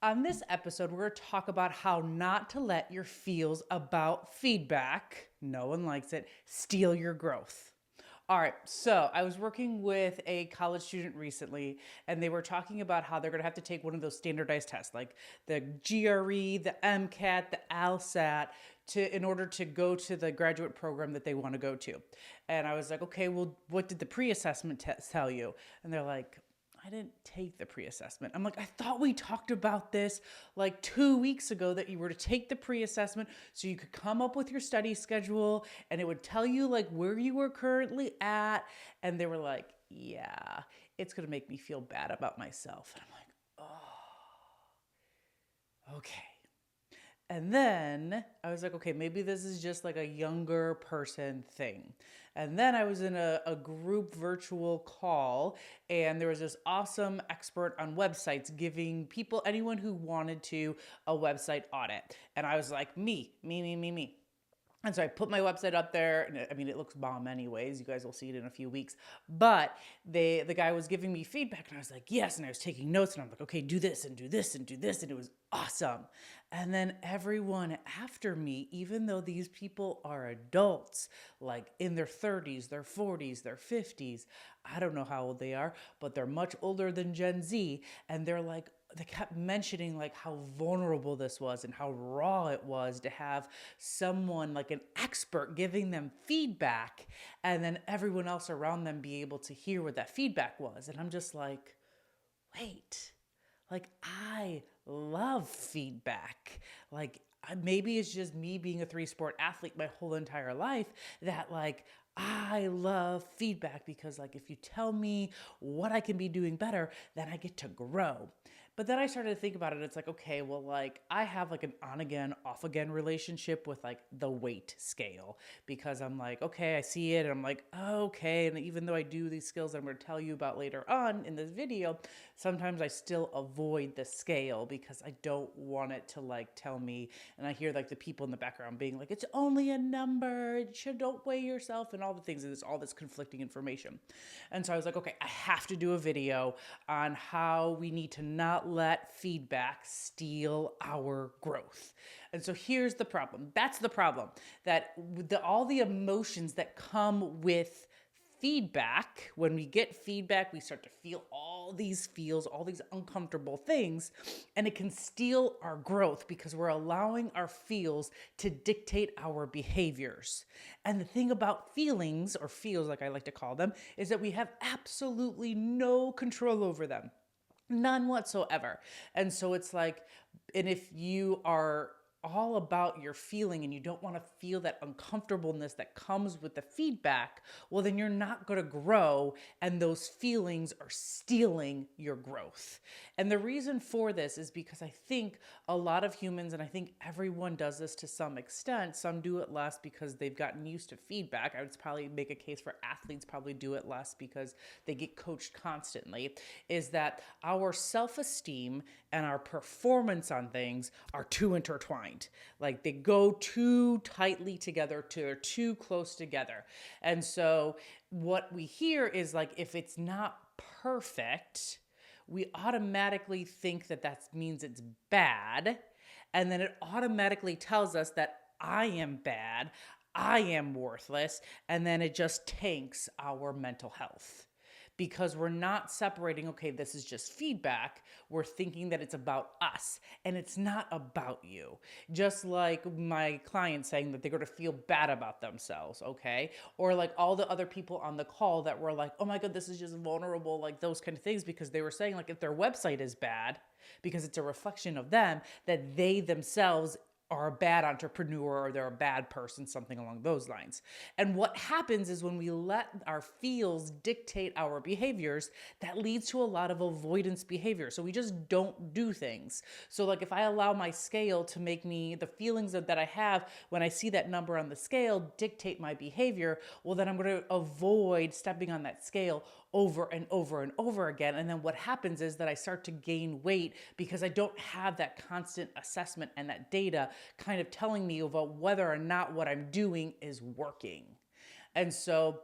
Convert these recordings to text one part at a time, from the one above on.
On this episode, we're going to talk about how not to let your feels about feedback, no one likes it, steal your growth. All right, so I was working with a college student recently, and they were talking about how they're going to have to take one of those standardized tests, like the GRE, the MCAT, the LSAT, in order to go to the graduate program that they want to go to. And I was like, okay, well, what did the pre-assessment test tell you? And they're like, I didn't take the pre-assessment. I'm like, I thought we talked about this like 2 weeks ago, that you were to take the pre-assessment so you could come up with your study schedule and it would tell you like where you were currently at. And they were like, yeah, it's going to make me feel bad about myself. And I'm like, oh, okay. And then I was like, okay, maybe this is just like a younger person thing. And then I was in a group virtual call, and there was this awesome expert on websites giving people, anyone who wanted to, a website audit. And I was like, me. And so I put my website up there, and it looks bomb anyways. You guys will see it in a few weeks. But the guy was giving me feedback, and I was like, yes. And I was taking notes, and I'm like, okay, do this and do this and do this. And it was awesome. And then everyone after me, even though these people are adults, like in their 30s, their 40s, their 50s, I don't know how old they are, but they're much older than Gen Z. And they're like, they kept mentioning like how vulnerable this was and how raw it was to have someone like an expert giving them feedback, and then everyone else around them be able to hear what that feedback was. And I'm just like, wait, like I love feedback. Like maybe it's just me being a three-sport athlete my whole entire life, that like I love feedback, because like if you tell me what I can be doing better, then I get to grow. But then I started to think about it. It's like, okay, well, like I have like an on again, off again relationship with like the weight scale, because I'm like, okay, I see it and I'm like, oh, okay. And even though I do these skills that I'm going to tell you about later on in this video, sometimes I still avoid the scale because I don't want it to like tell me. And I hear like the people in the background being like, it's only a number. Don't weigh yourself and all the things. And it's all this conflicting information. And so I was like, okay, I have to do a video on how we need to not let feedback steal our growth. And so here's the problem. That's the problem, that all the emotions that come with feedback, when we get feedback, we start to feel all these feels, all these uncomfortable things, and it can steal our growth because we're allowing our feels to dictate our behaviors. And the thing about feelings, or feels like I like to call them, is that we have absolutely no control over them. None whatsoever. And so it's like, and if you are all about your feeling and you don't want to feel that uncomfortableness that comes with the feedback, well, then you're not going to grow, and those feelings are stealing your growth. And the reason for this is because I think a lot of humans, and I think everyone does this to some extent, some do it less because they've gotten used to feedback. I would probably make a case for athletes probably do it less because they get coached constantly, is that our self-esteem and our performance on things are too intertwined. Like they go too tightly together, they're too close together. And so what we hear is like, if it's not perfect, we automatically think that that means it's bad. And then it automatically tells us that I am bad, I am worthless. And then it just tanks our mental health, because we're not separating, okay, this is just feedback. We're thinking that it's about us, and it's not about you. Just like my client saying that they're going to feel bad about themselves, okay? Or like all the other people on the call that were like, oh my God, this is just vulnerable, like those kind of things, because they were saying like if their website is bad, because it's a reflection of them, that they themselves are a bad entrepreneur or they're a bad person, something along those lines. And what happens is when we let our feels dictate our behaviors, that leads to a lot of avoidance behavior. So we just don't do things. So like if I allow my scale to make me, the feelings that I have when I see that number on the scale dictate my behavior, well then I'm going to avoid stepping on that scale over and over and over again. And then what happens is that I start to gain weight because I don't have that constant assessment and that data kind of telling me about whether or not what I'm doing is working. And so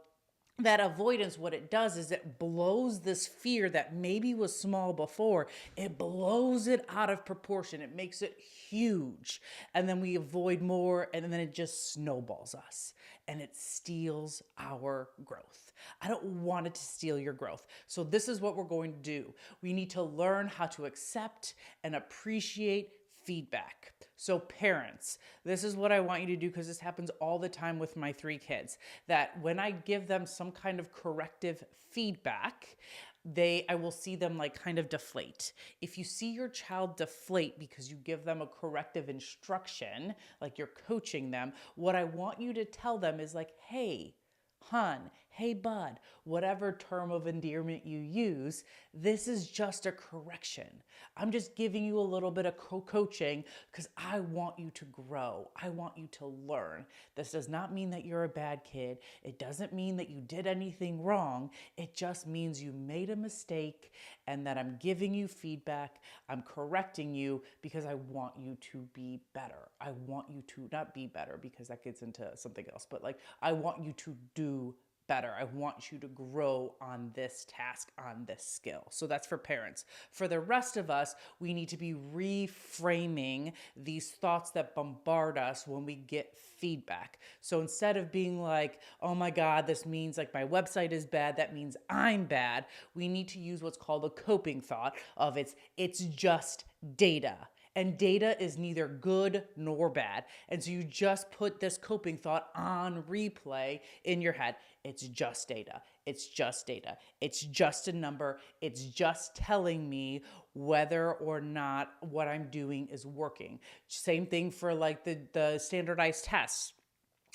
That avoidance, what it does is it blows this fear that maybe was small before, it blows it out of proportion. It makes it huge. And then we avoid more, and then it just snowballs us and it steals our growth. I don't want it to steal your growth. So, this is what we're going to do. We need to learn how to accept and appreciate feedback. So, parents, this is what I want you to do, because this happens all the time with my 3 kids. That when I give them some kind of corrective feedback, I will see them like kind of deflate. If you see your child deflate because you give them a corrective instruction, like you're coaching them, what I want you to tell them is like, hey, hun, hey, bud, whatever term of endearment you use, this is just a correction. I'm just giving you a little bit of coaching because I want you to grow. I want you to learn. This does not mean that you're a bad kid. It doesn't mean that you did anything wrong. It just means you made a mistake and that I'm giving you feedback. I'm correcting you because I want you to be better. I want you to not be better, because that gets into something else, but like I want you to do better. I want you to grow on this task, on this skill. So that's for parents. For the rest of us, we need to be reframing these thoughts that bombard us when we get feedback. So instead of being like, oh my God, this means like my website is bad, that means I'm bad, we need to use what's called a coping thought of it's just data. And data is neither good nor bad. And so you just put this coping thought on replay in your head. It's just data. It's just data. It's just a number. It's just telling me whether or not what I'm doing is working. Same thing for like the standardized tests.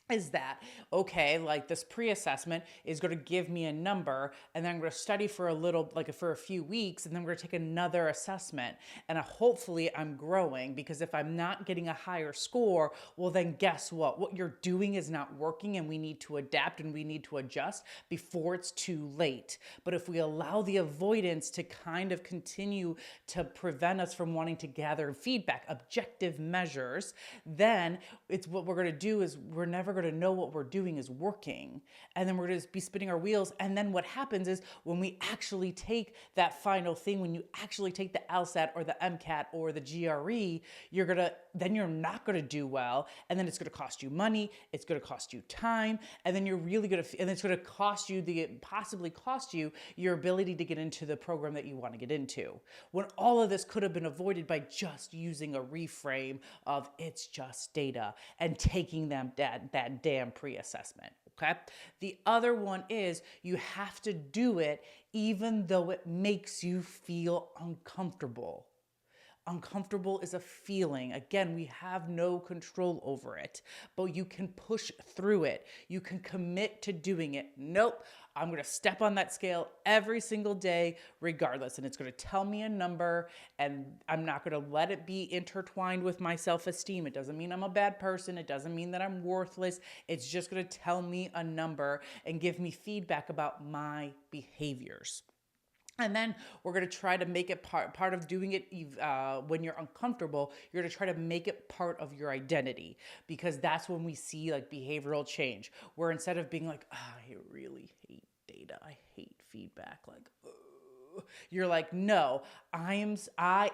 Is that okay? Like this pre-assessment is going to give me a number, and then I'm going to study for a little, like for a few weeks, and then we're going to take another assessment, and hopefully I'm growing. Because if I'm not getting a higher score, well then guess what you're doing is not working, and we need to adapt and we need to adjust before it's too late. But if we allow the avoidance to kind of continue to prevent us from wanting to gather feedback, objective measures, then it's what we're going to do is we're never going to know what we're doing is working. And then we're going to be spinning our wheels. And then what happens is when we actually take that final thing, when you actually take the LSAT or the MCAT or the GRE, then you're not going to do well. And then it's going to cost you money. It's going to cost you time. And then you're really going to, and it's going to possibly cost you your ability to get into the program that you want to get into. When all of this could have been avoided by just using a reframe of it's just data and taking them that damn pre-assessment. Okay. The other one is you have to do it even though it makes you feel uncomfortable. Uncomfortable is a feeling. Again, we have no control over it, but you can push through it. You can commit to doing it. Nope, I'm going to step on that scale every single day, regardless. And it's going to tell me a number, and I'm not going to let it be intertwined with my self-esteem. It doesn't mean I'm a bad person. It doesn't mean that I'm worthless. It's just going to tell me a number and give me feedback about my behaviors. And then we're going to try to make it part of doing it when you're uncomfortable. You're going to try to make it part of your identity, because that's when we see like behavioral change, where instead of being like, I really hate data, I hate feedback, like, you're like, no, I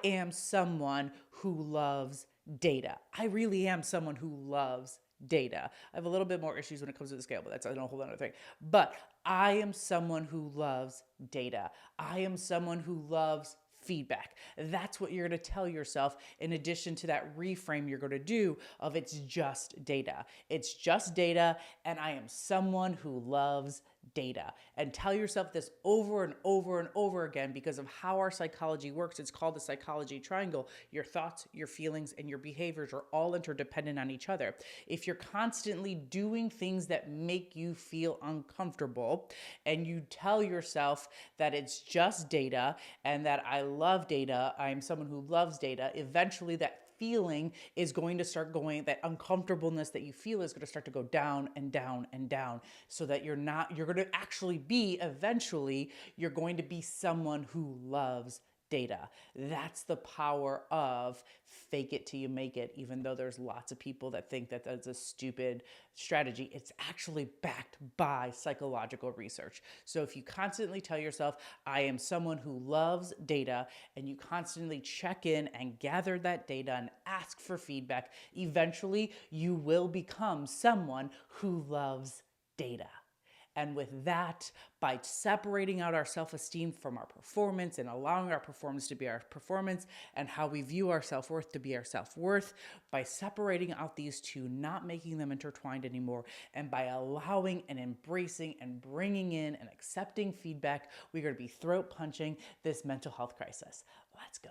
am someone who loves data. I really am someone who loves data. I have a little bit more issues when it comes to the scale, but that's a whole other thing. But I am someone who loves data. I am someone who loves feedback. That's what you're going to tell yourself, in addition to that reframe you're going to do of it's just data. It's just data, and I am someone who loves data. And tell yourself this over and over and over again, because of how our psychology works. It's called the psychology triangle. Your thoughts, your feelings, and your behaviors are all interdependent on each other. If you're constantly doing things that make you feel uncomfortable, and you tell yourself that it's just data and that I love data, I'm someone who loves data, eventually that feeling is going to start going, that uncomfortableness that you feel is going to start to go down and down and down, so that you're going to actually be, eventually, you're going to be someone who loves data. That's the power of fake it till you make it, even though there's lots of people that think that that's a stupid strategy. It's actually backed by psychological research. So if you constantly tell yourself, I am someone who loves data, and you constantly check in and gather that data and ask for feedback, eventually you will become someone who loves data. And with that, by separating out our self esteem from our performance and allowing our performance to be our performance and how we view our self worth to be our self worth, by separating out these two, not making them intertwined anymore, and by allowing and embracing and bringing in and accepting feedback, we're going to be throat punching this mental health crisis. Let's go.